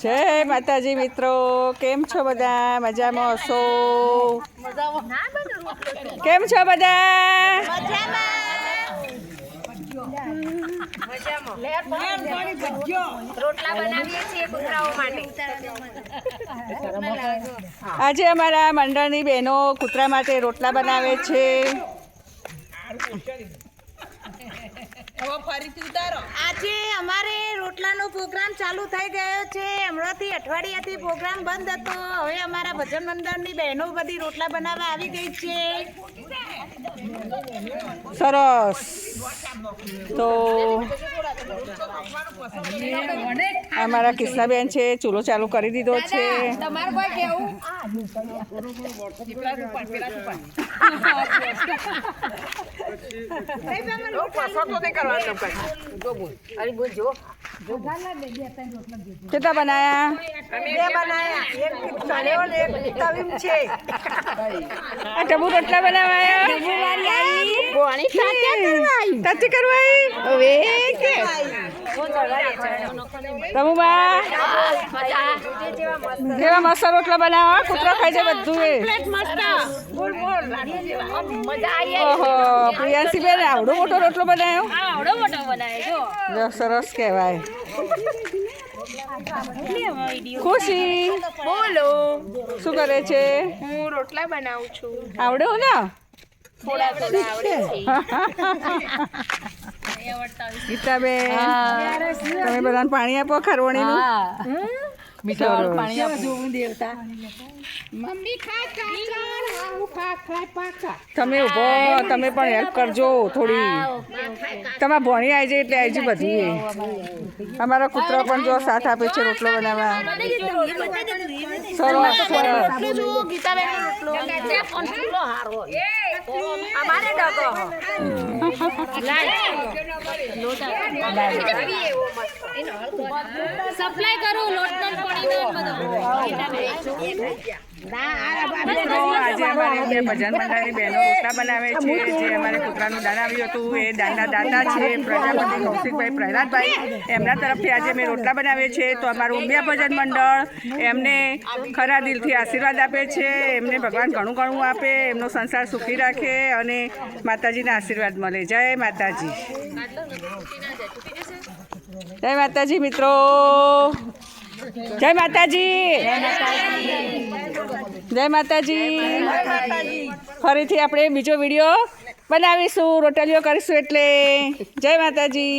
જય માતાજી મિત્રો, કેમ છો બધા? મજામાં હશો? કેમ છો બધા? આજે અમારા મંડળની બહેનો કૂતરા માટે રોટલા બનાવે છે. આજે અમારે રોટલાનો પ્રોગ્રામ ચાલુ થઈ ગયો છે. હમણાંથી અઠવાડિયાથી પ્રોગ્રામ બંધ હતો. હવે અમારા ભજન મંડળની બહેનો બધી રોટલા બનાવવા આવી ગઈ છે. સરસ. તો અમારા કિસ્સાબેન છે, ચૂલો ચાલુ કરી દીધો છે. કેટલા બનાયા? ટબુ રોટલા બનાવાયા. તાતી કરવાઈ હવે તમુબા કેવા મસ્ત રોટલા બનાવવા. કૂતરો ખાઈ જાય બધું એ. ઓહો, પ્રિયાંશી બેન આવડો મોટો રોટલો બનાવ્યો. જો સરસ કહેવાય. ખુશી બોલો, શું કરે છે? હું રોટલા બનાવું છું. આવડે હો ને? થોડા થોડા આવડે છે. ગીતાબેન, તમે બધાને પાણી આપો ખરવણીનું. તમે ઉભો, તમે પણ હેલ્પ કરજો થોડી. તમારા ભણી આવી જાય એટલે આવી જાય બધી. અમારા કૂતરો પણ જો સાથ આપે છે રોટલો બનાવવા. સરસ સપ્લાય કરું લોટ પણ આજે અમારી બે ભજન મંડળની બહેનો રોટલા બનાવે છે. જે અમારે કૂતરાનું દાન આવ્યું હતું એ દાનના દાતા છે પ્રજાપતિ કૌશિકભાઈ પ્રહલાદભાઈ. એમના તરફથી આજે મેં રોટલા બનાવીએ છીએ. તો અમારું ઉમિયા ભજન મંડળ એમને ખરા દિલથી આશીર્વાદ આપે છે. એમને ભગવાન ઘણું ઘણું આપે, એમનો સંસાર સુખી રાખે અને માતાજીના આશીર્વાદ મળે. જય માતાજી. જય માતાજી મિત્રો. જય માતાજી. જય માતાજી. ફરીથી આપણે બીજો વિડીયો બનાવીશું, રોટલીઓ કરીશું એટલે. જય માતાજી.